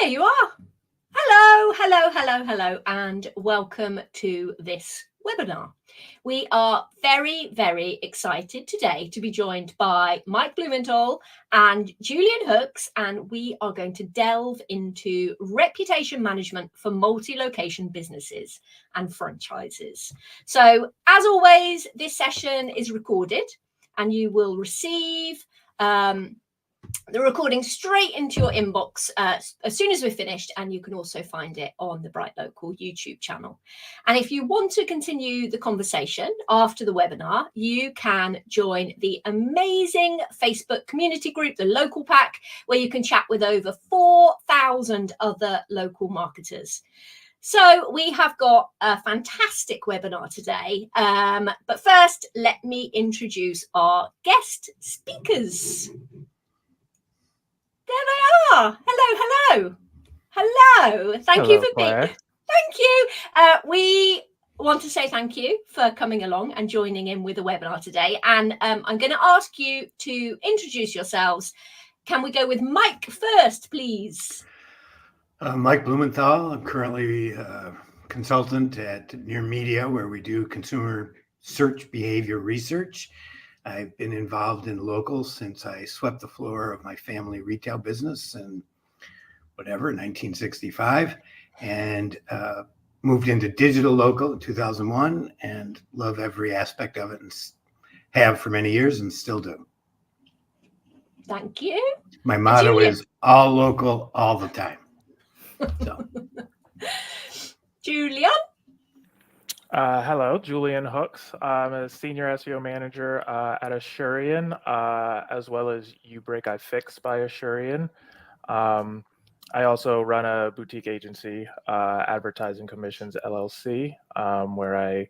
There you are. Hello, and welcome to this webinar. We are very, very excited today to be joined by Mike Blumenthal and Julian Hooks, and we are going to delve into reputation management for multi-location businesses and franchises. So, as always, this session is recorded, and you will receive the recording straight into your inbox as soon as we're finished, and you can also find it on the BrightLocal YouTube channel. And if you want to continue the conversation after the webinar, you can join the amazing Facebook community group, the Local Pack, where you can chat with over 4,000 other local marketers. So we have got a fantastic webinar today, but first let me introduce our guest speakers. There they are. Hello. Thank you for being. Thank you. We want to say thank you for coming along and joining in with the webinar today. And I'm going to ask you to introduce yourselves. Can we go with Mike first, please? Mike Blumenthal. I'm currently a consultant at Near Media, where we do consumer search behavior research. I've been involved in local since I swept the floor of my family retail business in 1965, and moved into digital local in 2001, and love every aspect of it, and have for many years and still do. Thank you. My motto is all local, all the time. So. Julian? Hello, Julian Hooks. I'm a senior SEO manager at Asurion, as well as YouBreak by Asurion. I also run a boutique agency, Advertising Commissions LLC, where I,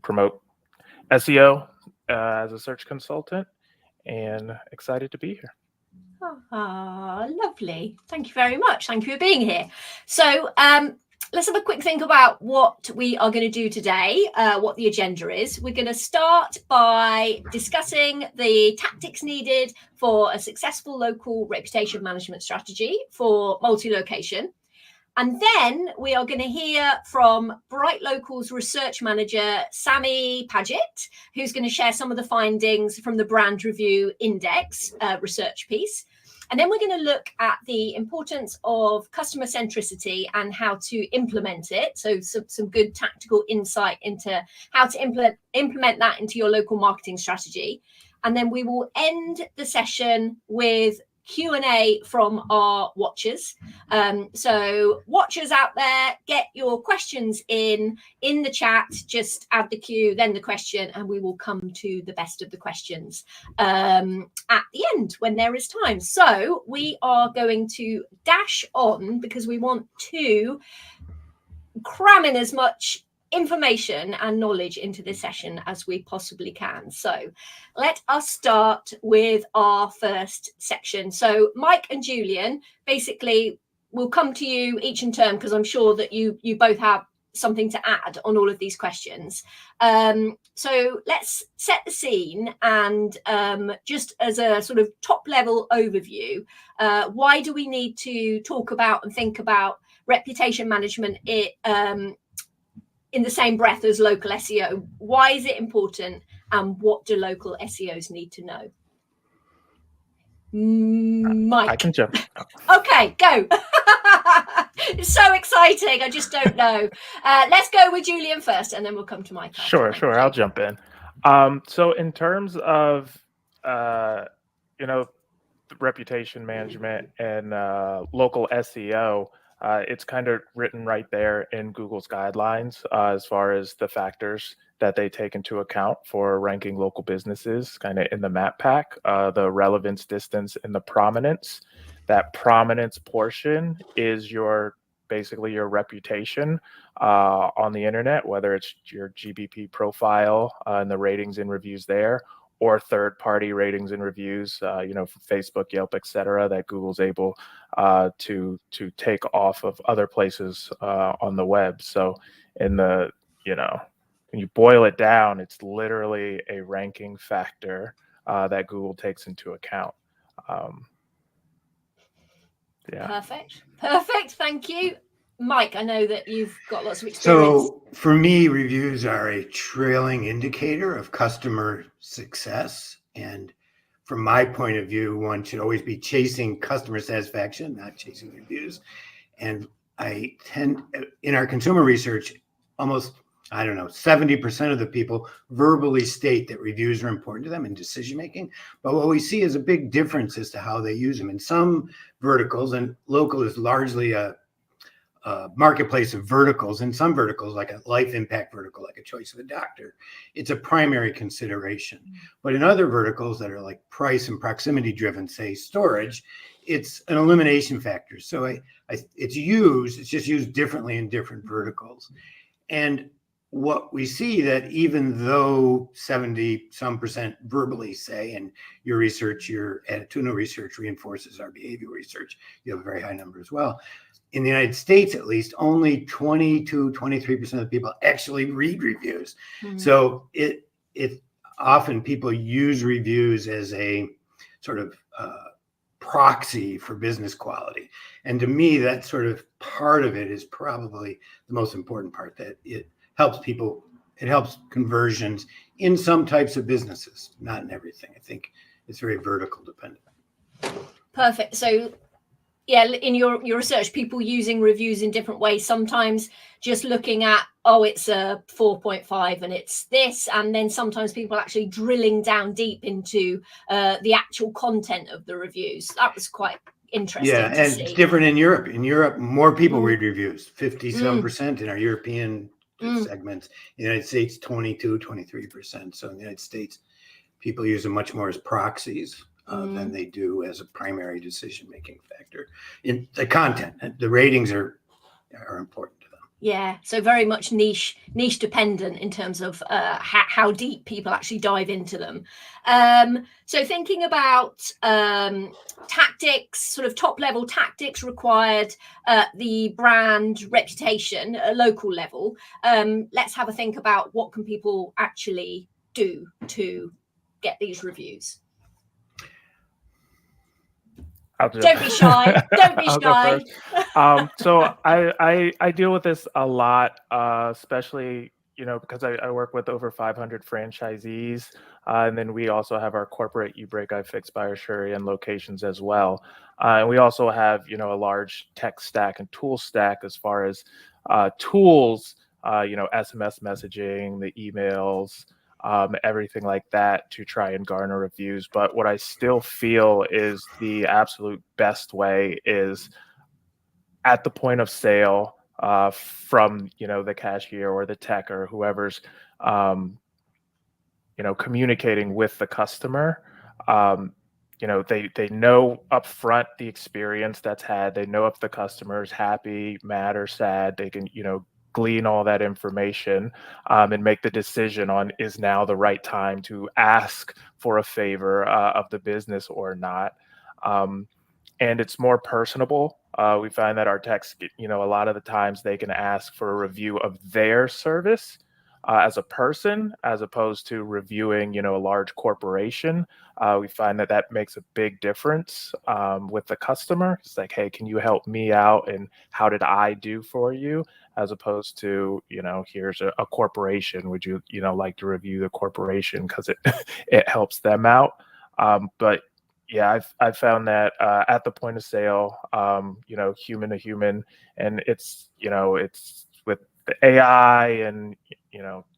promote SEO as a search consultant, and excited to be here. Lovely. Thank you very much. Thank you for being here. So, let's have a quick think about what we are going to do today, what the agenda is. We're going to start by discussing the tactics needed for a successful local reputation management strategy for multi-location. And then we are going to hear from BrightLocal's research manager, Sammy Paget, who's going to share some of the findings from the Brand Review Index research piece. And then we're going to look at the importance of customer centricity and how to implement it. So some good tactical insight into how to implement that into your local marketing strategy. And then we will end the session with Q&A from our watchers. So watchers out there, get your questions in the chat, just add the Q, then the question, and we will come to the best of the questions at the end when there is time. So we are going to dash on because we want to cram in as much information and knowledge into this session as we possibly can. So let us start with our first section. So Mike and Julian, basically we'll come to you each in turn because I'm sure that you both have something to add on all of these questions. So let's set the scene, and just as a sort of top level overview, why do we need to talk about and think about reputation management in the same breath as local SEO? Why is it important, and what do local SEOs need to know? Mike. I can jump. Okay, go. It's so exciting. I just don't know. Let's go with Julian first, and then we'll come to Mike. Sure. I'll jump in. So in terms of, reputation management and local SEO, it's kind of written right there in Google's guidelines as far as the factors that they take into account for ranking local businesses, kind of in the map pack, the relevance, distance, and the prominence. That prominence portion is basically your reputation on the internet, whether it's your GBP profile and the ratings and reviews there, or third-party ratings and reviews, from Facebook, Yelp, etc., that Google's able to take off of other places on the web. So in the, when you boil it down, it's literally a ranking factor that Google takes into account. Yeah. Perfect. Thank you. Mike, I know that you've got lots of experience. So for me, reviews are a trailing indicator of customer success. And from my point of view, one should always be chasing customer satisfaction, not chasing reviews. And in our consumer research, almost, 70% of the people verbally state that reviews are important to them in decision making. But what we see is a big difference as to how they use them. In some verticals, and local is largely a marketplace of verticals. In some verticals, like a life impact vertical, like a choice of a doctor, it's a primary consideration. But in other verticals that are like price and proximity driven, say storage, it's an elimination factor. So it's just used differently in different verticals. And what we see that even though 70% verbally say, and your attitudinal research reinforces our behavioral research, you have a very high number as well. In the United States, at least, only 23% of the people actually read reviews. Mm-hmm. So it often people use reviews as a sort of proxy for business quality. And to me, that sort of part of it is probably the most important part, that it helps conversions in some types of businesses, not in everything. I think it's very vertical dependent. Perfect. So yeah, in your research, people using reviews in different ways, sometimes just looking at, it's a 4.5 and it's this. And then sometimes people actually drilling down deep into the actual content of the reviews. That was quite interesting. Yeah, and see. It's different in Europe. In Europe, more people read reviews, 50-some% in our European segments. In the United States, 23%. So in the United States, people use them much more as proxies than they do as a primary decision-making factor. In the content, the ratings are important to them. Yeah, so very much niche dependent in terms of how deep people actually dive into them. So thinking about tactics, sort of top-level tactics required the brand reputation at a local level. Let's have a think about what can people actually do to get these reviews. Don't be shy. So I deal with this a lot, especially, because I work with over 500 franchisees. And then we also have our corporate You Break, I Fix by Asurion locations as well. And we also have, a large tech stack and tool stack as far as tools, SMS messaging, the emails, everything like that to try and garner reviews. But what I still feel is the absolute best way is at the point of sale, from the cashier or the tech or whoever's communicating with the customer. They know upfront the experience that's had. They know if the customer is happy, mad, or sad. They can glean all that information and make the decision on, is now the right time to ask for a favor of the business or not. And it's more personable. We find that our techs, a lot of the times they can ask for a review of their service as a person, as opposed to reviewing, a large corporation. We find that makes a big difference with the customer. It's like, hey, can you help me out? And how did I do for you? As opposed to, here's a corporation. Would you, like to review the corporation because it helps them out? But yeah, I've found that at the point of sale, human to human, and it's with the AI and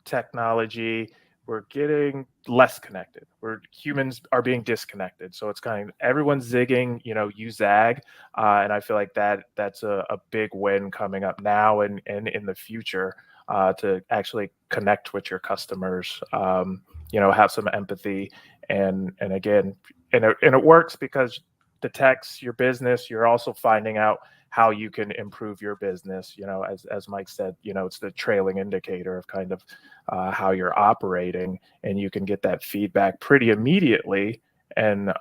technology, we're getting less connected. Humans are being disconnected. So it's kind of everyone's zigging, you zag. And I feel like that's a big win coming up now and in the future to actually connect with your customers, have some empathy. And again, and it works because the techs, your business, you're also finding out how you can improve your business. As Mike said, it's the trailing indicator of kind of how you're operating, and you can get that feedback pretty immediately and,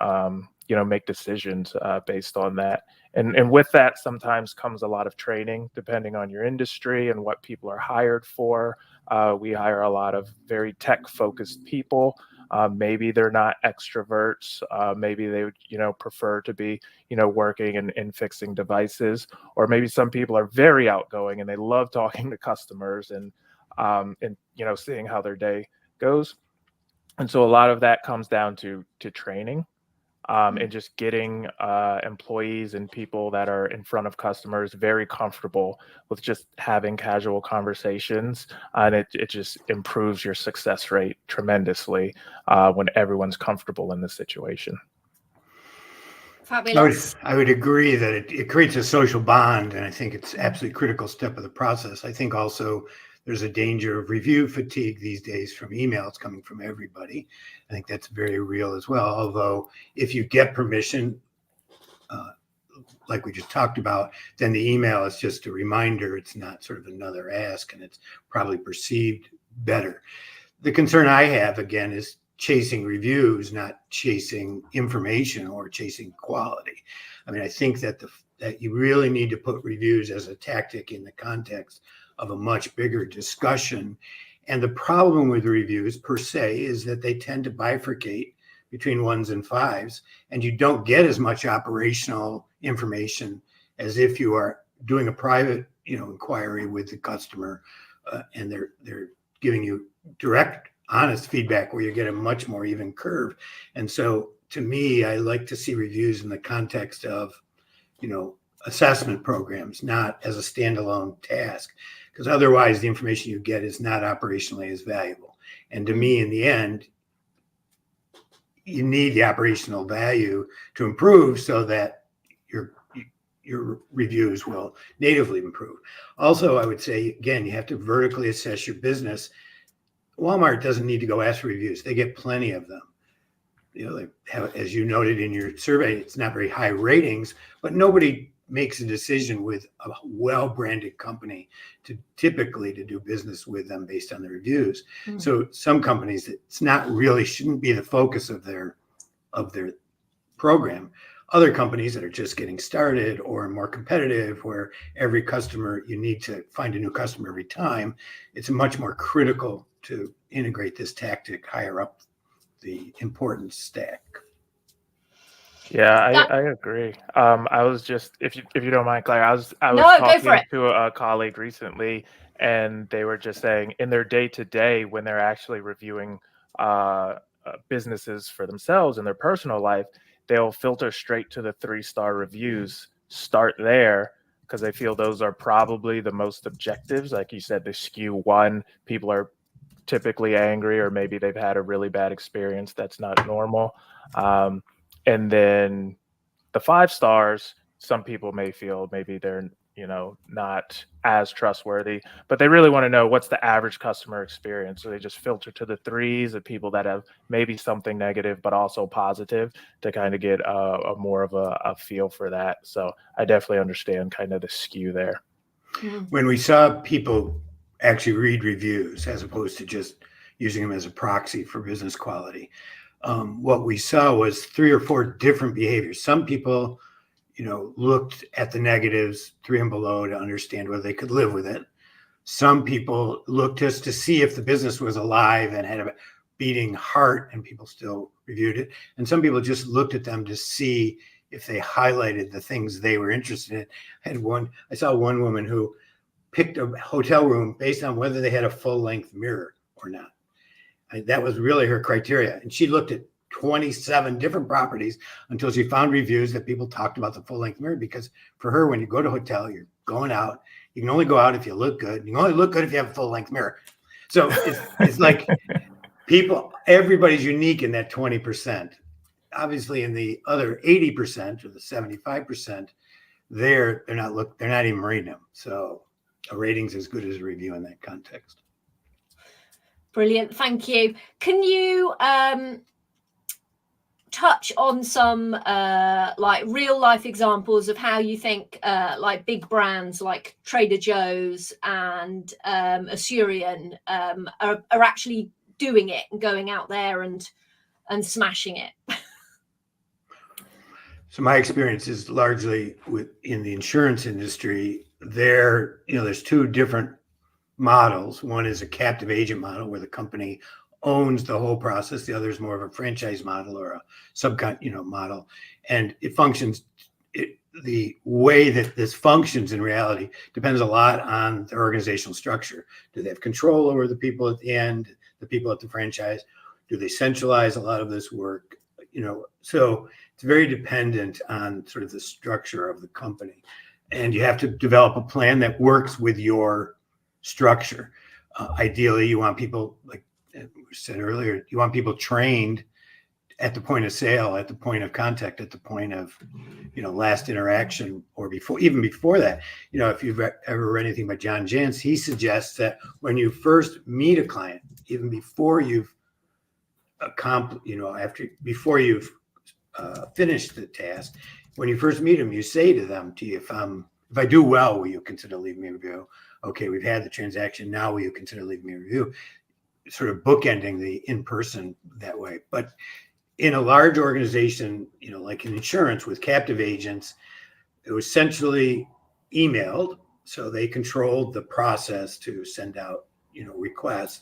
make decisions based on that. And with that sometimes comes a lot of training, depending on your industry and what people are hired for. We hire a lot of very tech-focused people. Maybe they're not extroverts. Maybe they would, prefer to be, working and fixing devices. Or maybe some people are very outgoing and they love talking to customers and seeing how their day goes. And so a lot of that comes down to training. And just getting employees and people that are in front of customers very comfortable with just having casual conversations. And it just improves your success rate tremendously when everyone's comfortable in the situation. Fabulous. I would agree that it creates a social bond, and I think it's absolutely critical step of the process. I think also there's a danger of review fatigue these days from emails coming from everybody. I think that's very real as well. Although if you get permission, like we just talked about, then the email is just a reminder. It's not sort of another ask, and it's probably perceived better. The concern I have, again, is chasing reviews, not chasing information or chasing quality. I mean, I think that that you really need to put reviews as a tactic in the context of a much bigger discussion. And the problem with reviews per se is that they tend to bifurcate between 1s and 5s, and you don't get as much operational information as if you are doing a private, inquiry with the customer, and they're giving you direct, honest feedback where you get a much more even curve. And so, to me, I like to see reviews in the context of, assessment programs, not as a standalone task, because otherwise the information you get is not operationally as valuable. And to me, in the end, you need the operational value to improve so that your reviews will natively improve. Also, I would say, again, you have to vertically assess your business. Walmart doesn't need to go ask for reviews. They get plenty of them. They have, as you noted in your survey, it's not very high ratings, but nobody makes a decision with a well-branded company to do business with them based on the reviews. So some companies, it's not really, shouldn't be the focus of their program. Other companies that are just getting started or more competitive, where every customer, you need to find a new customer every time, it's much more critical to integrate this tactic higher up the importance stack. Yeah, I agree. I was just, if you don't mind, Claire, I was talking to a colleague recently, and they were just saying in their day-to-day, when they're actually reviewing businesses for themselves in their personal life, they'll filter straight to the 3-star reviews, start there, because they feel those are probably the most objectives. Like you said, the skew 1, people are typically angry, or maybe they've had a really bad experience that's not normal. And then the 5 stars, some people may feel maybe they're, not as trustworthy, but they really want to know what's the average customer experience. So they just filter to the 3s, the people that have maybe something negative, but also positive, to kind of get a more of a feel for that. So I definitely understand kind of the skew there. When we saw people actually read reviews as opposed to just using them as a proxy for business quality, what we saw was 3 or 4 different behaviors. Some people, looked at the negatives 3 and below to understand whether they could live with it. Some people looked just to see if the business was alive and had a beating heart, and people still reviewed it. And some people just looked at them to see if they highlighted the things they were interested in. I saw one woman who picked a hotel room based on whether they had a full-length mirror or not. That was really her criteria. And she looked at 27 different properties until she found reviews that people talked about the full-length mirror, because for her, when you go to a hotel, you're going out. You can only go out if you look good. You can only look good if you have a full-length mirror. So it's like everybody's unique in that 20%. Obviously, in the other 80% or the 75%, they're not even reading them. So a rating's as good as a review in that context. Brilliant, thank you. Can you touch on some like real life examples of how you think like big brands like Trader Joe's and Asurion are actually doing it and going out there and smashing it? So my experience is largely in the insurance industry. There's 2 different models. One is a captive agent model where the company owns the whole process. The other is more of a franchise model or a model, and it functions. The way that this functions in reality depends a lot on the organizational structure. Do they have control over the people at the end, the people at the franchise? Do they centralize a lot of this work? So it's very dependent on sort of the structure of the company, and you have to develop a plan that works with your structure. Ideally, you want people, like we said earlier, you want people trained at the point of sale, at the point of contact, at the point of, last interaction, or even before that. If you've ever read anything by John Jantz, he suggests that when you first meet a client, even before you've before you've finished the task, when you first meet them, you say to them, if I do well, will you consider leaving me a review? Okay, we've had the transaction. Now will you consider leaving me a review? Sort of bookending the in-person that way. But in a large organization, like in insurance with captive agents, it was centrally emailed, so they controlled the process to send out, requests,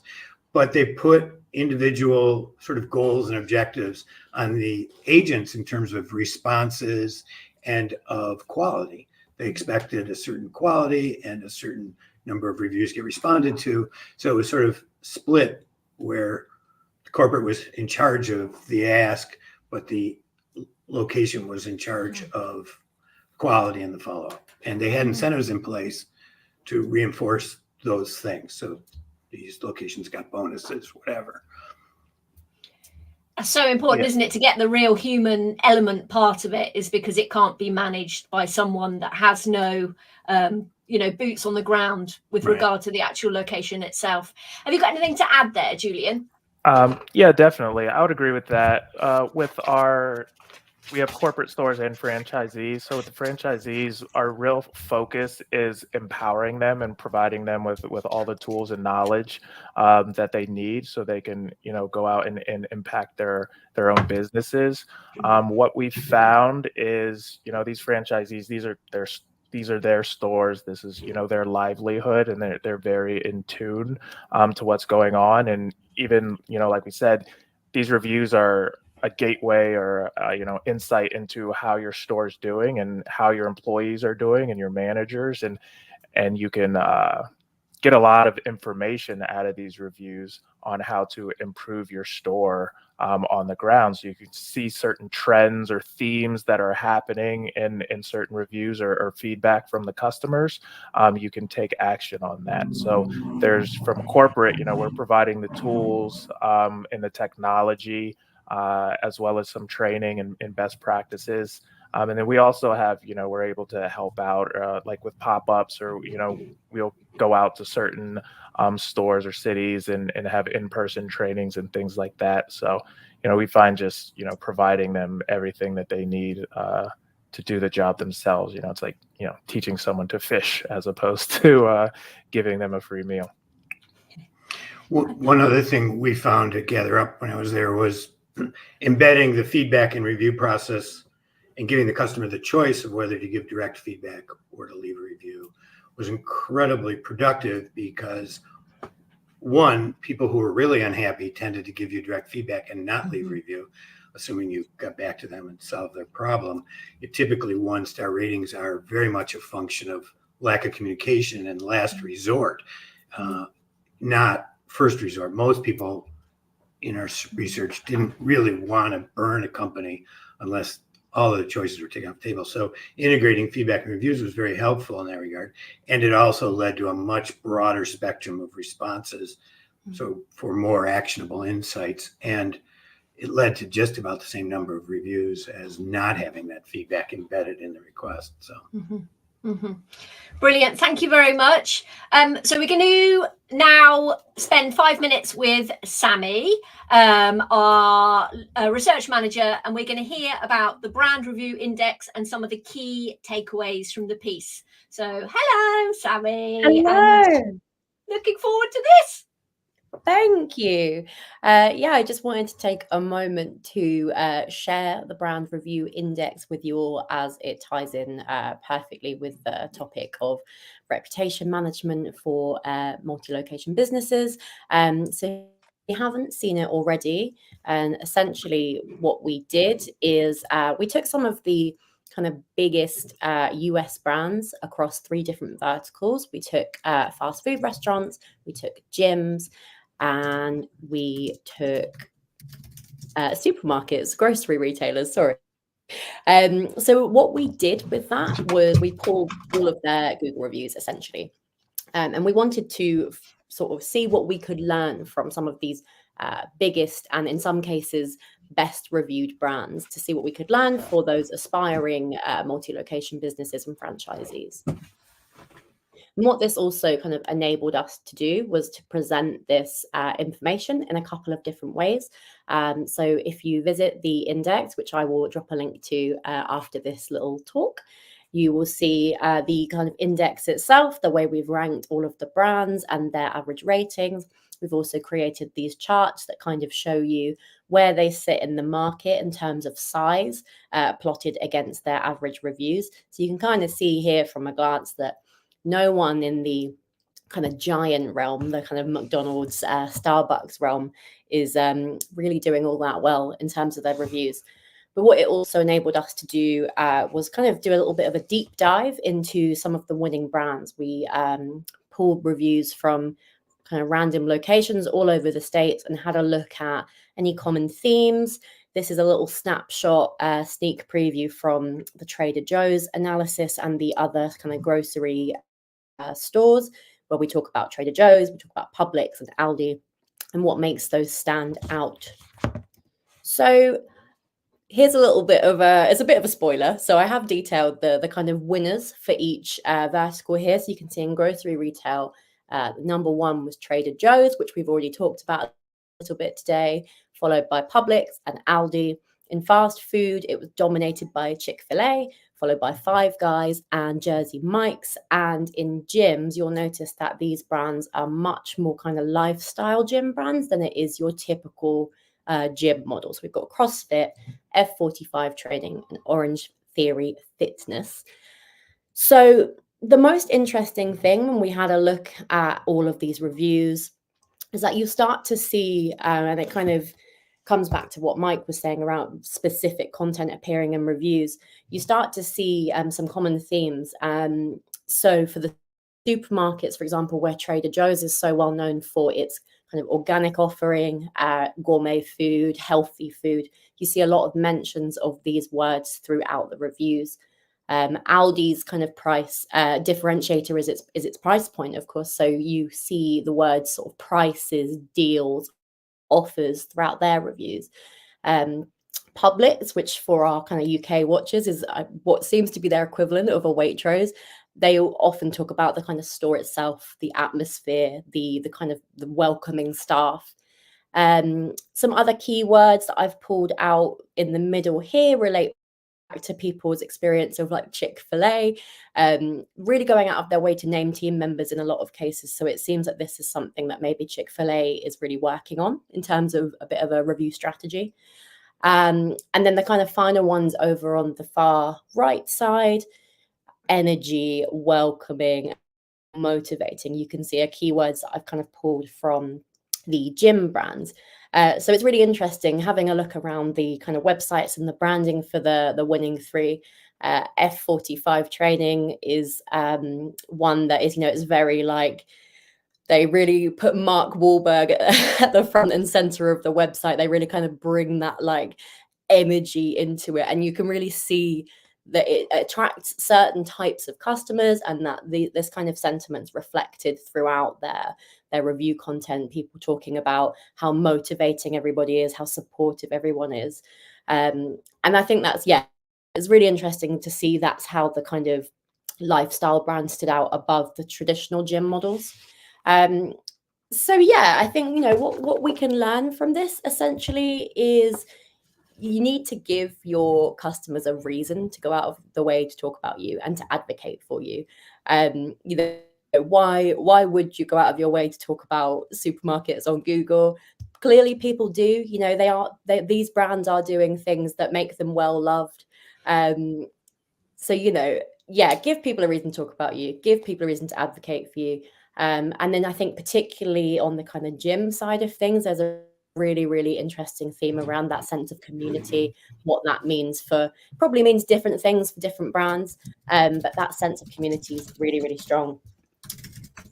but they put individual sort of goals and objectives on the agents in terms of responses and of quality. They expected a certain quality and a certain number of reviews get responded to. So it was sort of split, where the corporate was in charge of the ask, but the location was in charge of quality and the follow-up. And they had incentives in place to reinforce those things. So these locations got bonuses, whatever. That's so important, isn't it, to get the real human element part of it, is because it can't be managed by someone that has no, boots on the ground with regard to the actual location itself. Have you got anything to add there, Julian? Yeah, definitely. I would agree with that. We have corporate stores and franchisees. So with the franchisees, our real focus is empowering them and providing them with all the tools and knowledge that they need, so they can, go out and impact their own businesses. What we found is, these franchisees, these are their stores. This is, their livelihood, and they're very in tune to what's going on. And even, like we said, these reviews are a gateway or insight into how your store is doing and how your employees are doing and your managers, and you can get a lot of information out of these reviews on how to improve your store on the ground. So you can see certain trends or themes that are happening in certain reviews or feedback from the customers. You can take action on that. So there's, from corporate, we're providing the tools and the technology, as well as some training and best practices. And then we also have, we're able to help out like with pop-ups, or, we'll go out to certain stores or cities and have in-person trainings and things like that. So, we find just, providing them everything that they need to do the job themselves. It's like, teaching someone to fish as opposed to giving them a free meal. One other thing we found to gather up when I was there was embedding the feedback and review process and giving the customer the choice of whether to give direct feedback or to leave a review was incredibly productive, because one, people who were really unhappy tended to give you direct feedback and not leave a review, assuming you got back to them and solved their problem. Typically 1-star ratings are very much a function of lack of communication and last resort, not first resort. Most people in our research didn't really want to burn a company unless all of the choices were taken off the table. So integrating feedback and reviews was very helpful in that regard. And it also led to a much broader spectrum of responses, so for more actionable insights. And it led to just about the same number of reviews as not having that feedback embedded in the request. So. Brilliant. Thank you very much. So we're going to now spend 5 minutes with Sammy, our research manager, and we're going to hear about the Brand Review Index and some of the key takeaways from the piece. So hello, Sammy. Hello. Looking forward to this. Thank you. I just wanted to take a moment to share the Brand Review Index with you all, as it ties in perfectly with the topic of reputation management for multi-location businesses. So haven't seen it already, and essentially what we did is we took some of the kind of biggest US brands across 3 different verticals. We took fast food restaurants, we took gyms, and we took supermarkets, grocery retailers, sorry. So what we did with that was we pulled all of their Google reviews essentially. And we wanted to sort of see what we could learn from some of these biggest and in some cases best reviewed brands, to see what we could learn for those aspiring multi-location businesses and franchisees. And what this also kind of enabled us to do was to present this information in a couple of different ways. So if you visit the index, which I will drop a link to after this little talk, you will see the kind of index itself, the way we've ranked all of the brands and their average ratings. We've also created these charts that kind of show you where they sit in the market in terms of size, plotted against their average reviews. So you can kind of see here from a glance that no one in the kind of giant realm, the kind of McDonald's, Starbucks realm, is really doing all that well in terms of their reviews. But what it also enabled us to do was kind of do a little bit of a deep dive into some of the winning brands. We pulled reviews from kind of random locations all over the States and had a look at any common themes. This is a little snapshot, sneak preview from the Trader Joe's analysis and the other kind of grocery stores, where we talk about Trader Joe's, we talk about Publix and Aldi, and what makes those stand out. So here's a little bit of it's a bit of a spoiler. So I have detailed the kind of winners for each vertical here. So you can see in grocery retail, number 1 was Trader Joe's, which we've already talked about a little bit today, followed by Publix and Aldi. In fast food, it was dominated by Chick-fil-A, followed by Five Guys and Jersey Mike's. And in gyms, you'll notice that these brands are much more kind of lifestyle gym brands than it is your typical gym models. We've got CrossFit, F45 Training, and Orange Theory Fitness. So the most interesting thing when we had a look at all of these reviews is that you start to see, and it kind of comes back to what Mike was saying around specific content appearing in reviews, you start to see some common themes. So for the supermarkets, for example, where Trader Joe's is so well known for its kind of organic offering, gourmet food, healthy food, you see a lot of mentions of these words throughout the reviews. Aldi's kind of price differentiator is its price point, of course. So you see the words sort of prices, deals, offers throughout their reviews. Publix, which for our kind of UK watchers is what seems to be their equivalent of a Waitrose. They often talk about the kind of store itself, the atmosphere, the kind of the welcoming staff. Some other keywords that I've pulled out in the middle here relate back to people's experience of like Chick-fil-A, really going out of their way to name team members in a lot of cases. So it seems that this is something that maybe Chick-fil-A is really working on in terms of a bit of a review strategy. And then the kind of final ones over on the far right side, energy, welcoming, motivating. You can see are keywords that I've kind of pulled from the gym brands. So it's really interesting having a look around the kind of websites and the branding for the winning 3. F45 Training is one that is, it's very like, they really put Mark Wahlberg at the front and center of the website. They really kind of bring that like energy into it. And you can really see that it attracts certain types of customers, and that this kind of sentiment's reflected throughout their review content, people talking about how motivating everybody is, how supportive everyone is. And I think it's really interesting to see that's how the kind of lifestyle brand stood out above the traditional gym models. So yeah, I think, what we can learn from this essentially is you need to give your customers a reason to go out of the way to talk about you and to advocate for you. Why would you go out of your way to talk about supermarkets on Google? Clearly people do. These brands are doing things that make them well loved. So give people a reason to talk about you, give people a reason to advocate for you. And then I think particularly on the kind of gym side of things, there's a really, really interesting theme around that sense of community, what that means probably means different things for different brands, but that sense of community is really, really strong.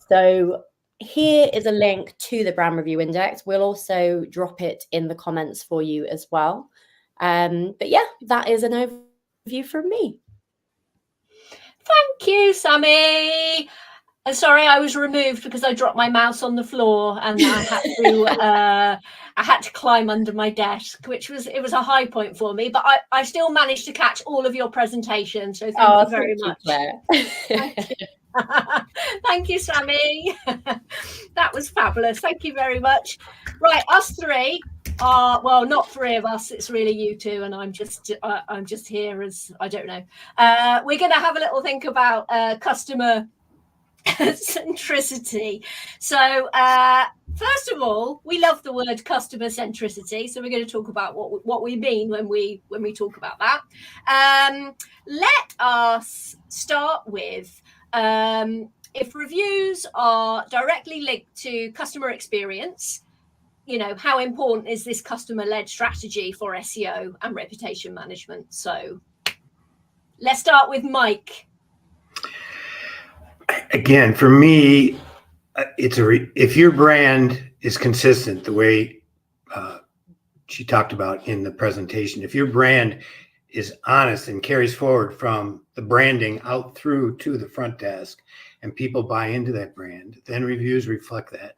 So here is a link to the Brand Review Index. We'll also drop it in the comments for you as well. But yeah, that is an overview from me. Thank you, Sammy. Sorry, I was removed because I dropped my mouse on the floor and I had to climb under my desk, which was a high point for me. But I still managed to catch all of your presentation, so thank you very much. Thank you. Thank you, Sammy. That was fabulous. Thank you very much. Right, us three are, well, not three of us. It's really you two, and I'm just here as, I don't know. We're going to have a little think about customer centricity. So first of all, we love the word customer centricity, so we're going to talk about what we mean when we talk about that. Let us start with if reviews are directly linked to customer experience, how important is this customer-led strategy for SEO and reputation management? So let's start with Mike. Again, for me, if your brand is consistent, the way she talked about in the presentation, if your brand is honest and carries forward from the branding out through to the front desk, and people buy into that brand, then reviews reflect that,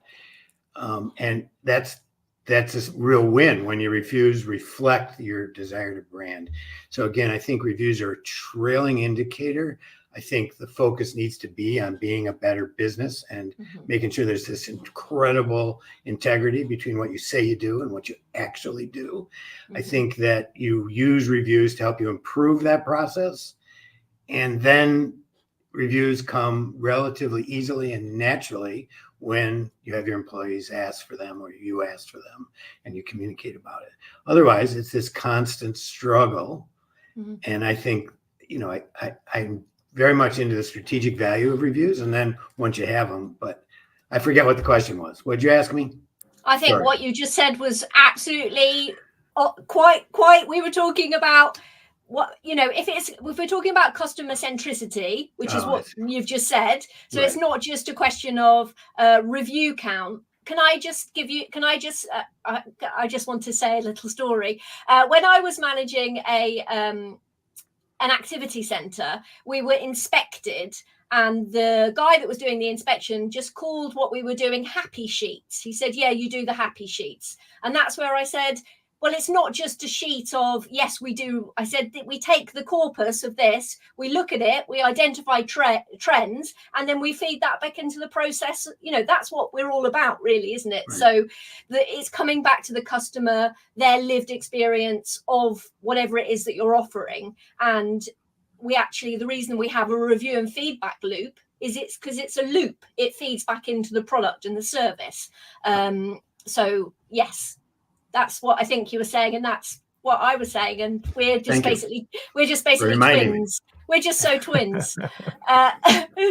and that's a real win when your reviews reflect your desired brand. So again, I think reviews are a trailing indicator. I think the focus needs to be on being a better business and making sure there's this incredible integrity between what you say you do and what you actually do. I think that you use reviews to help you improve that process. And then reviews come relatively easily and naturally when you have your employees ask for them or you ask for them and you communicate about it. Otherwise, it's this constant struggle. And I think, I'm very much into the strategic value of reviews, and then once you have them, but I forget what the question was. What'd you ask me? I think what you just said was absolutely quite. We were talking about if we're talking about customer centricity, which is what you've just said. So It's not just a question of review count. I just want to say a little story. When I was managing an activity center, we were inspected, and the guy that was doing the inspection just called what we were doing happy sheets. He said, yeah, you do the happy sheets. And that's where I said, well, it's not just a sheet of, yes, we do. I said that we take the corpus of this, we look at it, we identify trends, and then we feed that back into the process. That's what we're all about, really, isn't it? Right. So it's coming back to the customer, their lived experience of whatever it is that you're offering. And the reason we have a review and feedback loop is it's because it's a loop. It feeds back into the product and the service. So yes, that's what I think you were saying, and that's what I was saying, and we're just basically twins. We're just so twins.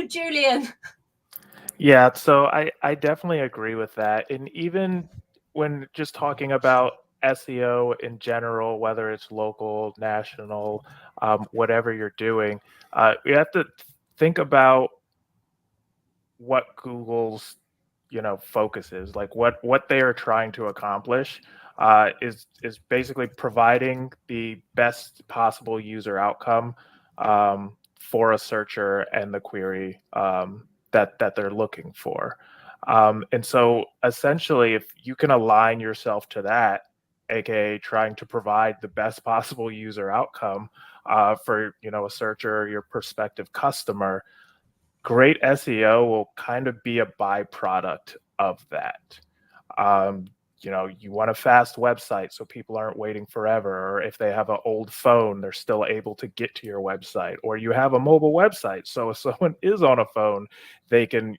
Julian. Yeah, so I definitely agree with that. And even when just talking about SEO in general, whether it's local, national, whatever you're doing, you have to think about what Google's focus is, like what they are trying to accomplish. Is basically providing the best possible user outcome for a searcher and the query that they're looking for. And so essentially, if you can align yourself to that, aka trying to provide the best possible user outcome for a searcher or your prospective customer, great SEO will kind of be a byproduct of that. You want a fast website so people aren't waiting forever, or if they have an old phone, they're still able to get to your website, or you have a mobile website. So if someone is on a phone, they can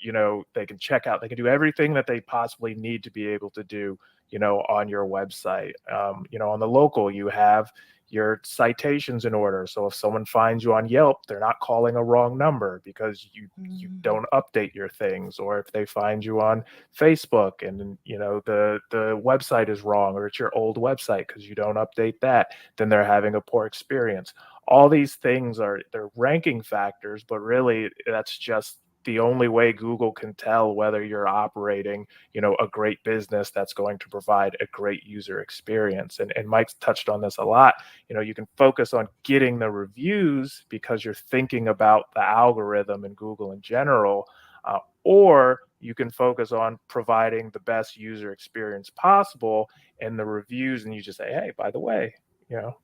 check out, they can do everything that they possibly need to be able to do, on your website. On the local, you have, your citations in order. So if someone finds you on Yelp, they're not calling a wrong number because you don't update your things. Or if they find you on Facebook and the website is wrong, or it's your old website because you don't update that, then they're having a poor experience. All these things they're ranking factors, but really that's just the only way Google can tell whether you're operating, a great business that's going to provide a great user experience. And Mike's touched on this a lot. You can focus on getting the reviews because you're thinking about the algorithm and Google in general, or you can focus on providing the best user experience possible, and the reviews, and you just say, hey, by the way,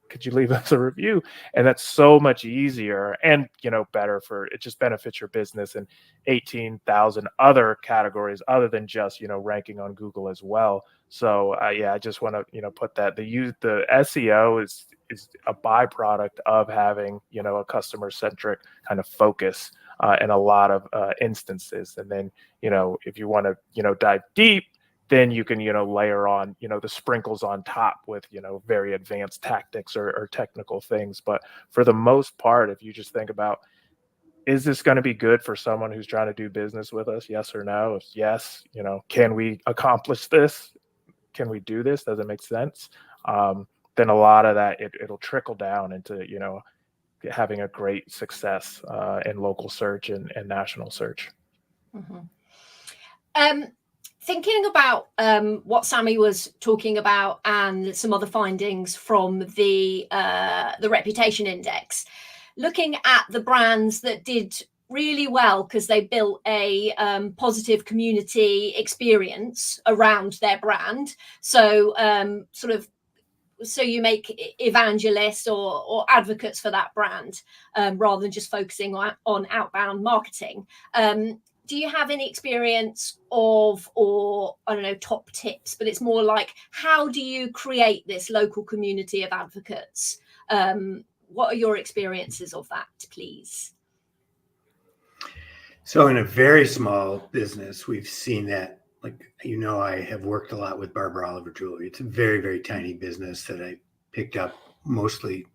could you leave us a review? And that's so much easier and, better it just benefits your business in 18,000 other categories other than just, ranking on Google as well. So I just want to, put that the SEO is a byproduct of having, a customer centric kind of focus in a lot of instances. And then, if you want to, dive deep, then you can, layer on, the sprinkles on top with, very advanced tactics or technical things. But for the most part, if you just think about, is this going to be good for someone who's trying to do business with us? Yes or no? If yes, can we accomplish this? Can we do this? Does it make sense? Then a lot of that, it'll trickle down into, having a great success in local search and national search. Thinking about what Sammy was talking about and some other findings from the reputation index, looking at the brands that did really well because they built a positive community experience around their brand. So so you make evangelists or advocates for that brand rather than just focusing on outbound marketing. Do you have any experience of, or I don't know, top tips, but it's more like, how do you create this local community of advocates? What are your experiences of that, please? So in a very small business, we've seen that, I have worked a lot with Barbara Oliver Jewelry. It's a very, very tiny business that I picked up mostly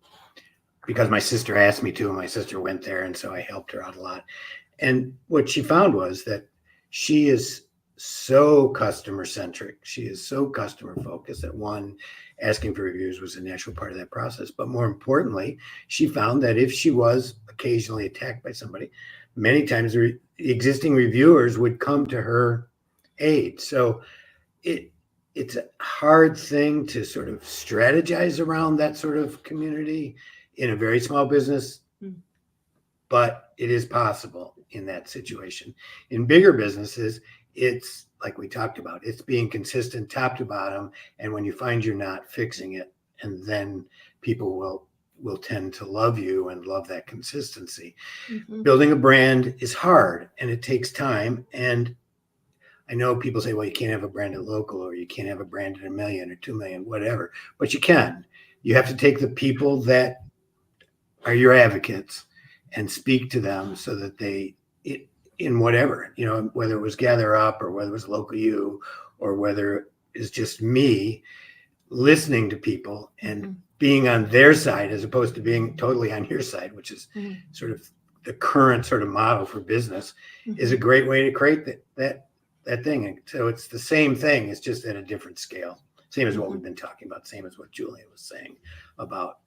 because my sister asked me to, and my sister went there. And so I helped her out a lot. And what she found was that she is so customer centric. She is so customer focused that asking for reviews was a natural part of that process. But more importantly, she found that if she was occasionally attacked by somebody, many times the existing reviewers would come to her aid. So it's a hard thing to sort of strategize around that sort of community in a very small business, but it is possible in that situation. In bigger businesses, it's like we talked about, it's being consistent top to bottom. And when you find you're not, fixing it, and then people will tend to love you and love that consistency. Building a brand is hard and it takes time. And I know people say, well, you can't have a brand at local, or you can't have a brand at $1 million or 2 million, whatever, but you can. You have to take the people that are your advocates and speak to them so that in whatever, whether it was Gather Up or whether it was Local U or whether it's just me listening to people and being on their side as opposed to being totally on your side, which is sort of the current sort of model for business, is a great way to create that thing. And so it's the same thing. It's just at a different scale. Same as what we've been talking about. Same as what Julian was saying about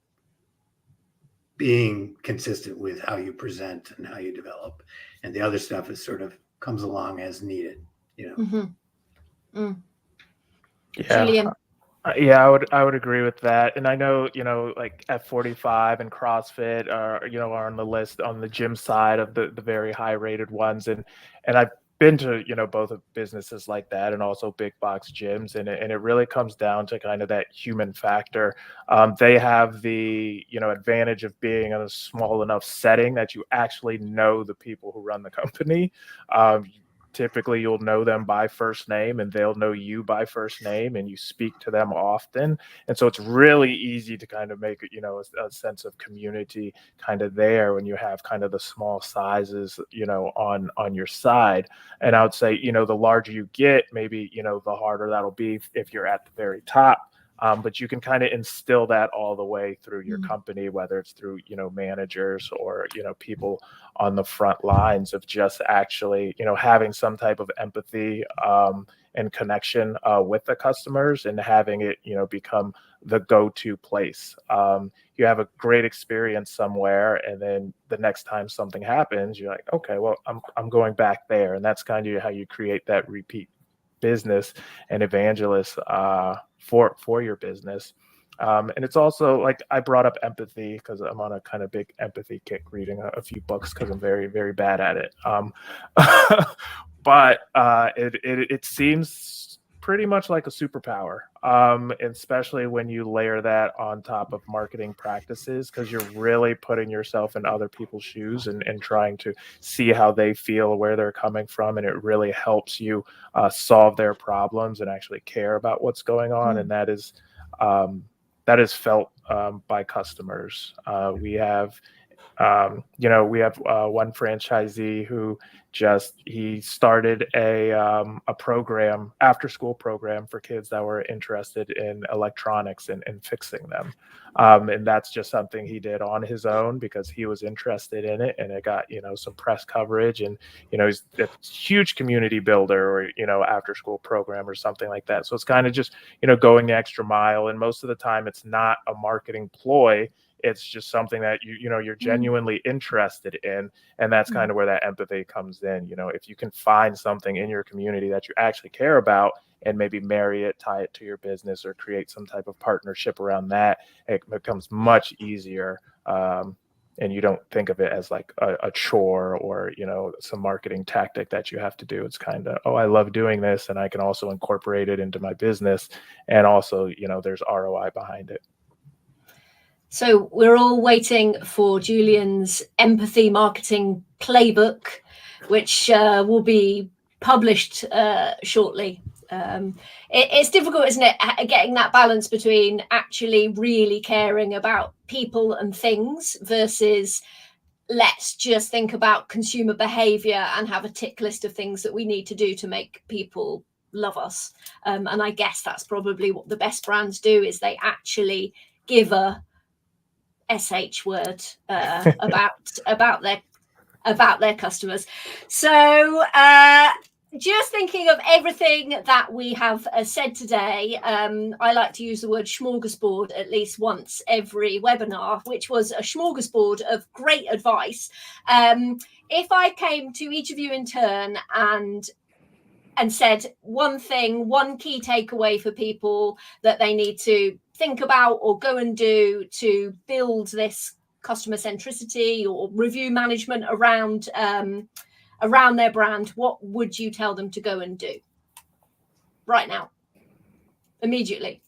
being consistent with how you present and how you develop. And the other stuff is sort of comes along as needed, Yeah. Julian. Yeah, I would agree with that. And I know, like F45 and CrossFit are on the list on the gym side of the very high rated ones. And I've been to, both of businesses like that and also big box gyms. And it really comes down to kind of that human factor. They have the, advantage of being in a small enough setting that you actually know the people who run the company. Typically, you'll know them by first name and they'll know you by first name, and you speak to them often. And so it's really easy to kind of make, a sense of community kind of there when you have kind of the small sizes, on your side. And I would say, the larger you get, maybe, the harder that'll be if you're at the very top. But you can kind of instill that all the way through your company, whether it's through, managers or, people on the front lines of just actually, having some type of empathy and connection with the customers, and having it, become the go-to place. You have a great experience somewhere, and then the next time something happens, you're like, okay, well, I'm going back there. And that's kind of how you create that repeat business and evangelist for your business. And it's also like, I brought up empathy because I'm on a kind of big empathy kick, reading a few books because I'm very, very bad at it. But it seems pretty much like a superpower, especially when you layer that on top of marketing practices, because you're really putting yourself in other people's shoes and trying to see how they feel, where they're coming from, and it really helps you solve their problems and actually care about what's going on. And that is felt by customers. We have one franchisee who he started a program, after school program for kids that were interested in electronics and fixing them. And that's just something he did on his own because he was interested in it, and it got, some press coverage, and, he's a huge community builder, or, after school program or something like that. So it's kind of just, going the extra mile. And most of the time it's not a marketing ploy. It's just something that you're genuinely interested in. And that's kind of where that empathy comes in. If you can find something in your community that you actually care about and maybe marry it, tie it to your business, or create some type of partnership around that, it becomes much easier. And you don't think of it as like a chore or, some marketing tactic that you have to do. It's kind of, oh, I love doing this, and I can also incorporate it into my business. And also, there's ROI behind it. So we're all waiting for Julian's empathy marketing playbook, which will be published shortly. It's difficult, isn't it, getting that balance between actually really caring about people and things versus let's just think about consumer behavior and have a tick list of things that we need to do to make people love us. And I guess that's probably what the best brands do, is they actually give a SH word about their customers. So just thinking of everything that we have said today, I like to use the word smorgasbord at least once every webinar, which was a smorgasbord of great advice. If I came to each of you in turn and said one thing, one key takeaway for people that they need to think about or go and do to build this customer centricity or review management around their brand, what would you tell them to go and do right now, immediately?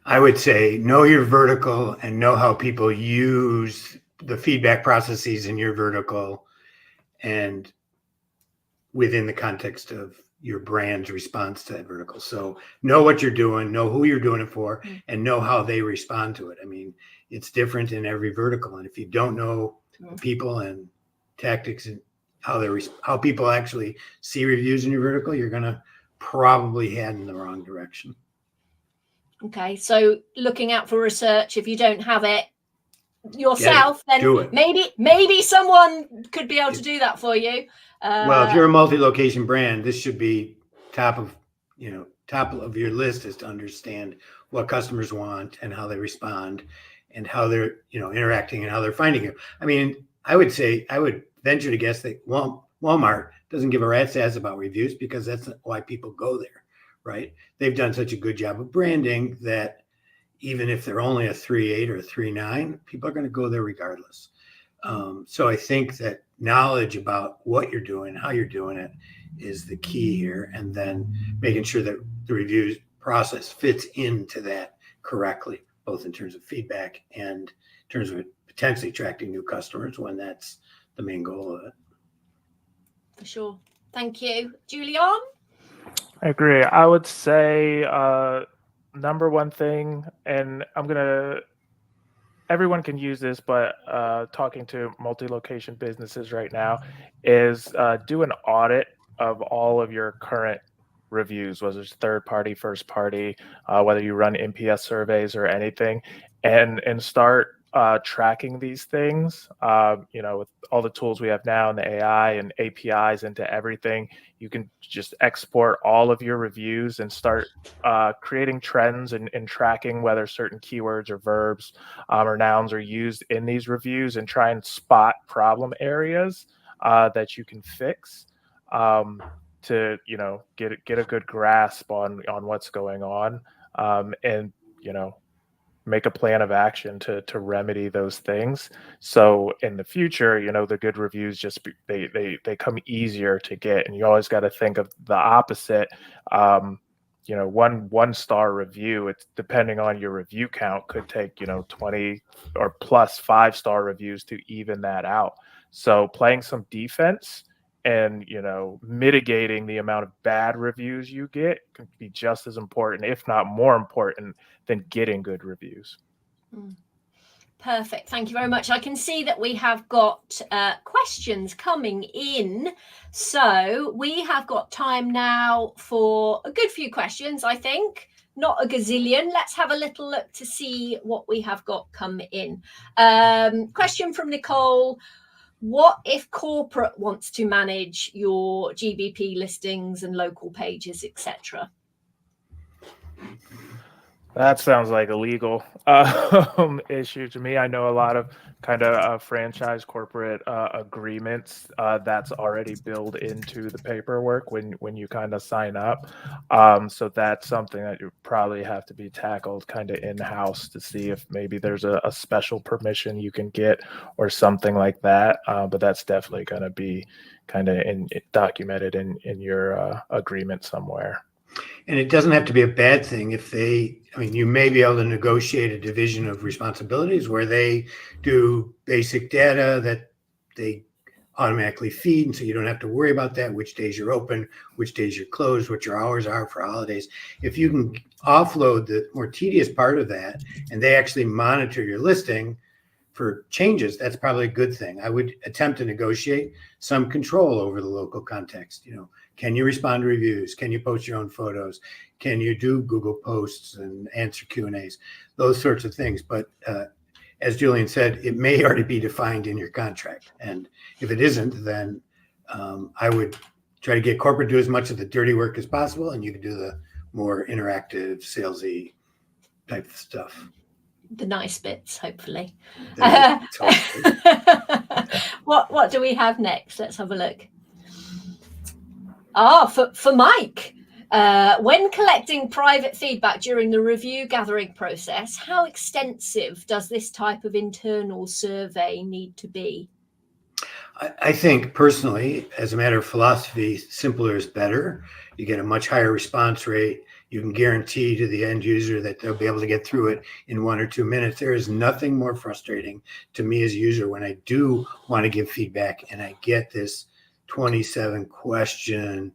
I would say know your vertical and know how people use the feedback processes in your vertical and within the context of your brand's response to that vertical. So know what you're doing, know who you're doing it for, and know how they respond to it. I mean, it's different in every vertical. And if you don't know people and tactics and how people actually see reviews in your vertical, you're going to probably head in the wrong direction. Okay. So looking out for research. If you don't have it yourself, then maybe someone could be able to do that for you. Well, if you're a multi-location brand, this should be top of your list, is to understand what customers want and how they respond and how they're, interacting and how they're finding you. I mean, I would venture to guess that Walmart doesn't give a rat's ass about reviews because that's why people go there, right? They've done such a good job of branding that even if they're only a 3.8 or a 3.9, people are going to go there regardless. So I think that knowledge about what you're doing, how you're doing it, is the key here. And then making sure that the reviews process fits into that correctly, both in terms of feedback and in terms of potentially attracting new customers when that's the main goal of it. For sure. Thank you. Julian? I agree. I would say number one thing, and everyone can use this, but talking to multi-location businesses right now, is do an audit of all of your current reviews, whether it's third party, first party, whether you run NPS surveys or anything, and start tracking these things. With all the tools we have now and the AI and APIs into everything, you can just export all of your reviews and start creating trends and tracking whether certain keywords or verbs or nouns are used in these reviews, and try and spot problem areas that you can fix to get a good grasp on what's going on, and make a plan of action to remedy those things. So in the future, the good reviews they come easier to get, and you always got to think of the opposite. One star review, it's depending on your review count, could take 20 or plus 5-star reviews to even that out. So playing some defense and mitigating the amount of bad reviews you get can be just as important, if not more important, than getting good reviews. Perfect. Thank you very much. I can see that we have got questions coming in. So we have got time now for a good few questions, I think. Not a gazillion. Let's have a little look to see what we have got come in. Question from Nicole. What if corporate wants to manage your GBP listings and local pages, etc.? That sounds like a legal issue to me. I know a lot of kind of franchise corporate agreements that's already built into the paperwork when you kind of sign up. So that's something that you probably have to be tackled kind of in-house to see if maybe there's a special permission you can get or something like that. But that's definitely going to be kind of documented in your agreement somewhere. And it doesn't have to be a bad thing if you may be able to negotiate a division of responsibilities where they do basic data that they automatically feed. And so you don't have to worry about that, which days you're open, which days you're closed, what your hours are for holidays. If you can offload the more tedious part of that and they actually monitor your listing for changes, that's probably a good thing. I would attempt to negotiate some control over the local context. Can you respond to reviews? Can you post your own photos? Can you do Google posts and answer Q&As? Those sorts of things. But as Julian said, it may already be defined in your contract. And if it isn't, then I would try to get corporate to do as much of the dirty work as possible, and you can do the more interactive, salesy type of stuff. The nice bits, hopefully. Hopefully. What do we have next? Let's have a look. For Mike. When collecting private feedback during the review gathering process, how extensive does this type of internal survey need to be? I think personally, as a matter of philosophy, simpler is better. You get a much higher response rate. You can guarantee to the end user that they'll be able to get through it in 1 or 2 minutes. There is nothing more frustrating to me as a user when I do want to give feedback and I get this 27 question,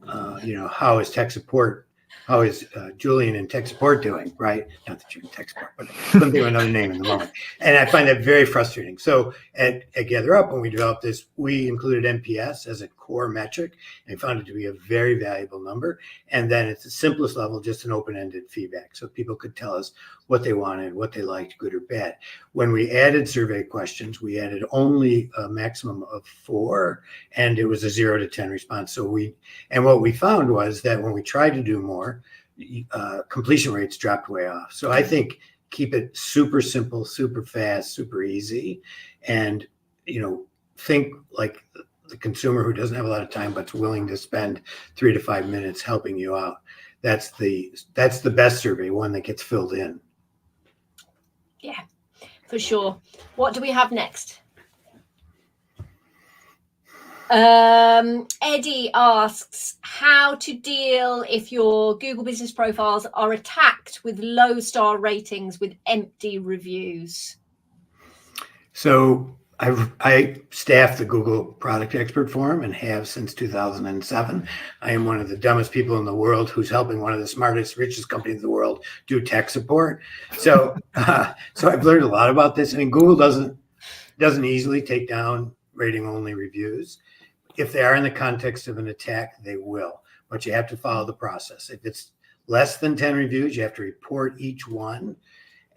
how is tech support? How is Julian in tech support doing? Right? Not that you're in tech support, but I couldn't think of another name in the moment. And I find that very frustrating. So at Gather Up, when we developed this, we included NPS as a core metric and found it to be a very valuable number. And then at the simplest level, just an open-ended feedback. So people could tell us what they wanted, what they liked, good or bad. When we added survey questions, we added only a maximum of 4, and it was a 0 to 10 response. So what we found was that when we tried to do more, completion rates dropped way off. So I think keep it super simple, super fast, super easy, and think like the consumer who doesn't have a lot of time but's willing to spend 3 to 5 minutes helping you out. That's the best survey, one that gets filled in. Yeah, for sure. What do we have next? Eddie asks how to deal if your Google business profiles are attacked with low star ratings with empty reviews. So I staff the Google Product Expert Forum and have since 2007. I am one of the dumbest people in the world who's helping one of the smartest, richest companies in the world do tech support. So I've learned a lot about this. I mean, Google doesn't easily take down rating only reviews. If they are in the context of an attack, they will. but you have to follow the process. If it's less than 10 reviews, you have to report each one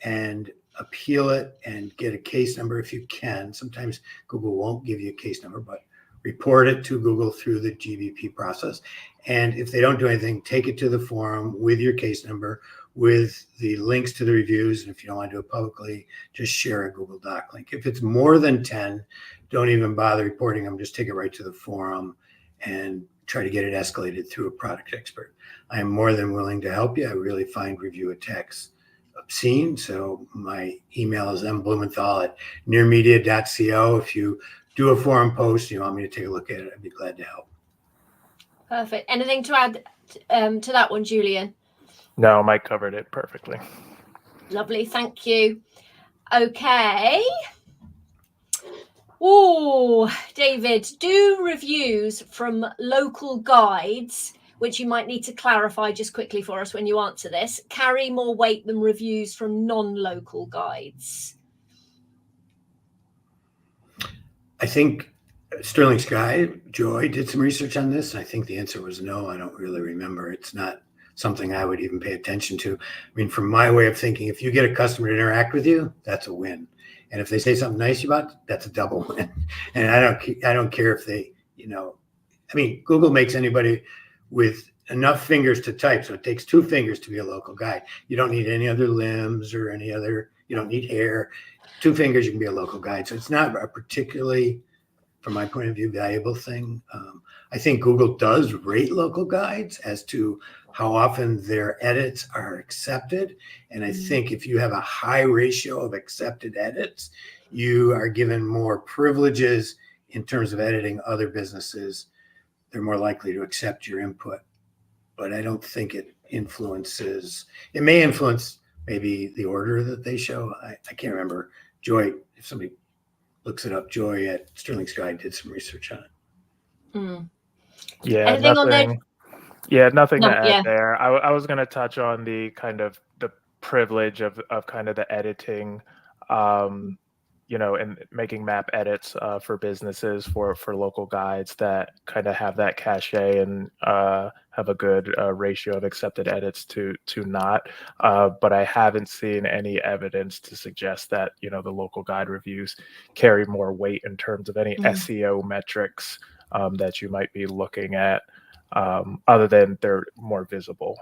and appeal it and get a case number if you can. Sometimes Google won't give you a case number, but report it to Google through the GBP process. And if they don't do anything, take it to the forum with your case number, with the links to the reviews. And if you don't want to do it publicly, just share a Google Doc link. If it's more than 10, don't even bother reporting them. Just take it right to the forum and try to get it escalated through a product expert. I am more than willing to help you. I really find review attacks obscene. So my email is mblumenthal@nearmedia.co. If you do a forum post, you want me to take a look at it, I'd be glad to help. Perfect. Anything to add to that one, Julian? No, Mike covered it perfectly. Lovely. Thank you. Okay. Oh, David, do reviews from local guides, which you might need to clarify just quickly for us when you answer this, carry more weight than reviews from non-local guides? I think Sterling Sky, Joy, did some research on this. And I think the answer was no. I don't really remember. It's not something I would even pay attention to. I mean, from my way of thinking, if you get a customer to interact with you, that's a win. And if they say something nice about it, that's a double win. And I don't care if they, I mean, Google makes anybody with enough fingers to type. So it takes 2 fingers to be a local guide. You don't need any other limbs or you don't need hair. 2 fingers, you can be a local guide. So it's not a particularly, from my point of view, valuable thing. I think Google does rate local guides as to how often their edits are accepted. And I think if you have a high ratio of accepted edits, you are given more privileges in terms of editing other businesses. They're more likely to accept your input. But I don't think it influences. It may influence maybe the order that they show. I can't remember. Joy, if somebody looks it up, Joy at Sterling Sky did some research on it. Yeah, Anything on there? Nothing No, to add yeah. there. I was going to touch on the kind of the privilege of kind of the editing, and making map edits for businesses for local guides that kind of have that cachet and have a good ratio of accepted edits to not. But I haven't seen any evidence to suggest that the local guide reviews carry more weight in terms of any SEO metrics that you might be looking at, other than they're more visible.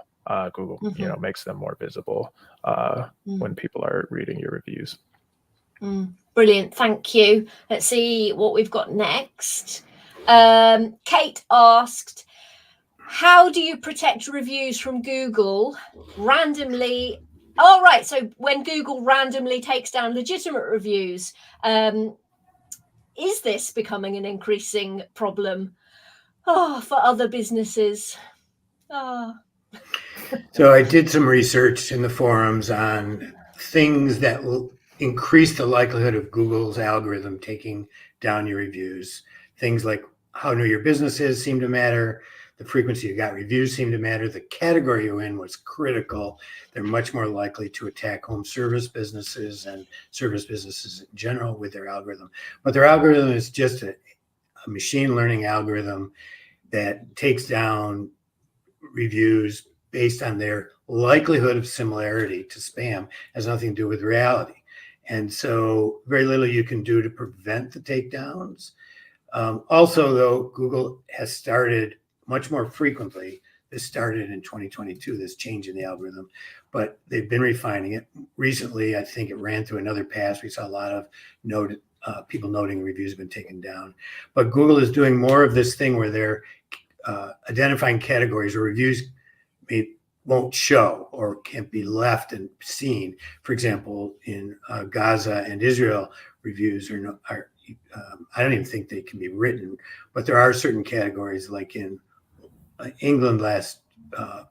Google, makes them more visible when people are reading your reviews. Brilliant. Thank you. Let's see what we've got next. Kate asked, how do you protect reviews from Google randomly? Oh, right. So when Google randomly takes down legitimate reviews, is this becoming an increasing problem for other businesses? So I did some research in the forums on things that will increase the likelihood of Google's algorithm taking down your reviews. Things like how new your business is seem to matter. The frequency you got reviews seem to matter. The category you're in was critical. They're much more likely to attack home service businesses and service businesses in general with their algorithm. But their algorithm is just a machine learning algorithm that takes down reviews based on their likelihood of similarity to spam. It has nothing to do with reality. And so very little you can do to prevent the takedowns. Also, though, Google has started much more frequently. This started in 2022, this change in the algorithm, but they've been refining it. Recently, I think it ran through another pass. We saw a lot of people noting reviews have been taken down. But Google is doing more of this thing where they're identifying categories where reviews won't show or can't be left and seen. For example, in Gaza and Israel, reviews are I don't even think they can be written, but there are certain categories, like in England last a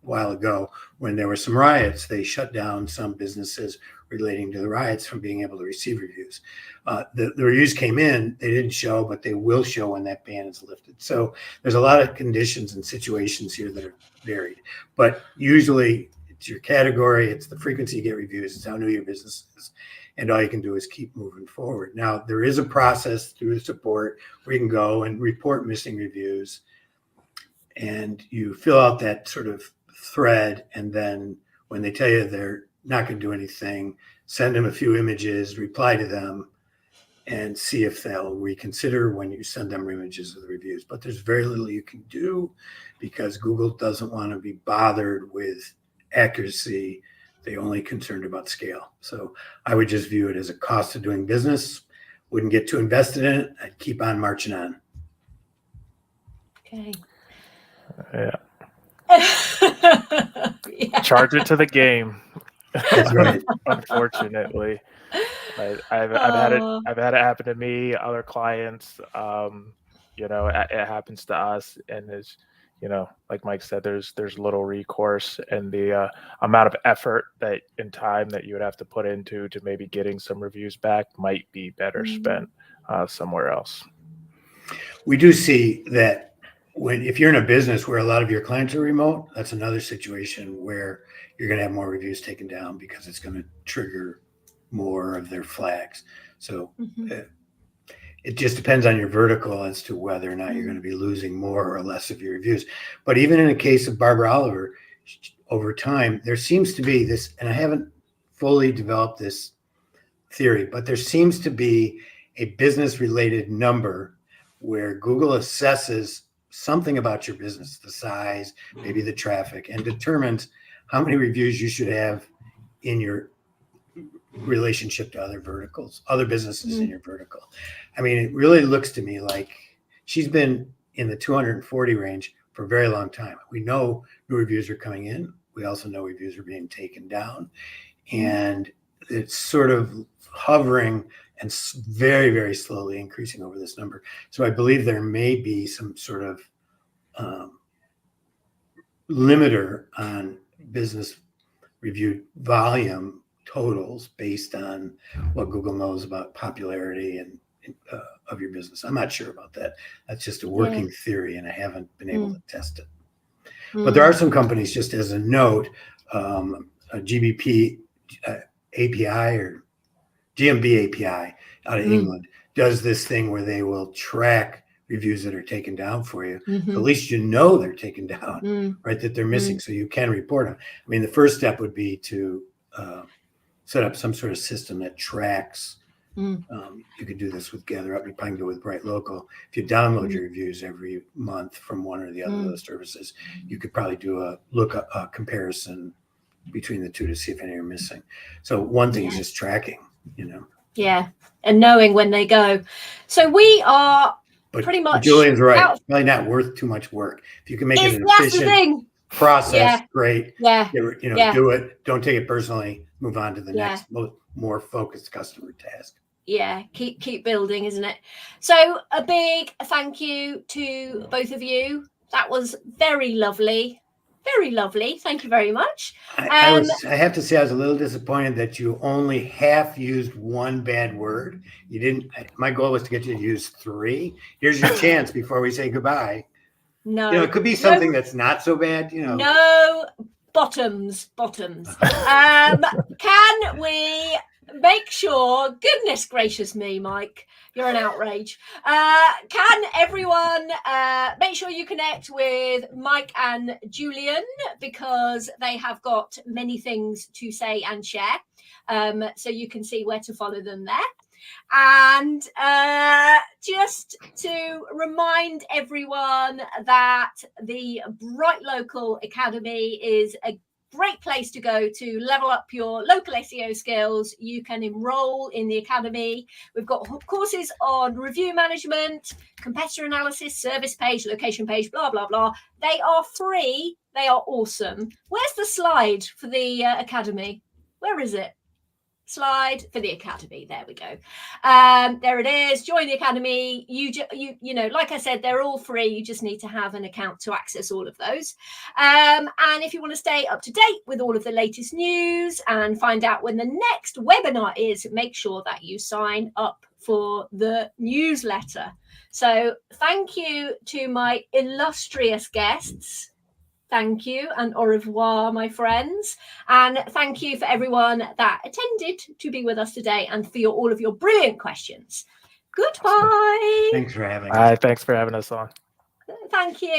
while ago, when there were some riots, they shut down some businesses relating to the riots from being able to receive reviews. The reviews came in, they didn't show, but they will show when that ban is lifted. So there's a lot of conditions and situations here that are varied, but usually it's your category, it's the frequency you get reviews, it's how new your business is, and all you can do is keep moving forward. Now, there is a process through the support where you can go and report missing reviews. and you fill out that sort of thread, and then when they tell you they're not going to do anything, send them a few images, reply to them, and see if they'll reconsider when you send them images of the reviews. But there's very little you can do because Google doesn't want to be bothered with accuracy. They're only concerned about scale. So I would just view it as a cost of doing business. Wouldn't get too invested in it. I'd keep on marching on. Okay. Yeah. Yeah. Charge it to the game. That's right. Unfortunately, I've had it happen to me, other clients. You know, it happens to us, and it's, you know, like Mike said, there's little recourse, and the amount of effort that and time that you would have to put into to maybe getting some reviews back might be better spent somewhere else. We do see that if you're in a business where a lot of your clients are remote, that's another situation where you're going to have more reviews taken down because it's going to trigger more of their flags. So it just depends on your vertical as to whether or not you're going to be losing more or less of your reviews. But even in the case of Barbara Oliver, over time, there seems to be this, and I haven't fully developed this theory, but there seems to be a business related number where Google assesses something about your business, the size, maybe the traffic, and determines how many reviews you should have in your relationship to other verticals, other businesses in your vertical. I mean, it really looks to me like she's been in the 240 range for a very long time. We know new reviews are coming in. We also know reviews are being taken down, and it's sort of hovering and very, very slowly increasing over this number. So I believe there may be some sort of limiter on business review volume totals based on what Google knows about popularity and of your business. I'm not sure about that. That's just a working theory, and I haven't been able to test it. But there are some companies, just as a note, a GBP API or GMB API out of England does this thing where they will track reviews that are taken down for you. So at least you know they're taken down, right? That they're missing, so you can report them. I mean, the first step would be to set up some sort of system that tracks. You could do this with GatherUp. You probably can go with BrightLocal. If you download your reviews every month from one or the other of those services, you could probably do a comparison between the two to see if any are missing. So one thing is just tracking, you know. Yeah, and knowing when they go. So we are pretty much. Julian's right. It's probably not worth too much work. If you can make it an efficient process, great. Yeah. You know, do it. Don't take it personally. Move on to the next more focused customer task. Yeah, keep building, isn't it? So a big thank you to both of you. That was very lovely. Very lovely. Thank you very much. I have to say I was a little disappointed that you only half used one bad word. You didn't. My goal was to get you to use 3. Here's your chance before we say goodbye. No, you know, it could be something that's not so bad. You know, no bottoms. Can we make sure? Goodness gracious me, Mike. You're an outrage. Can everyone make sure you connect with Mike and Julian, because they have got many things to say and share. So you can see where to follow them there. And just to remind everyone that the BrightLocal Academy is a great place to go to level up your local SEO skills. You can enroll in the academy. We've got courses on review management, competitor analysis, service page, location page, blah, blah, blah. They are free. They are awesome. Where's the slide for the academy? Where is it? Slide for the academy. There we go. There it is. Join the academy. You know, like I said, they're all free. You just need to have an account to access all of those. And if you want to stay up to date with all of the latest news and find out when the next webinar is, make sure that you sign up for the newsletter. So thank you to my illustrious guests. Thank you and au revoir, my friends. And thank you for everyone that attended to be with us today and for all of your brilliant questions. Goodbye. Thanks for having us. Thanks for having us on. Thank you.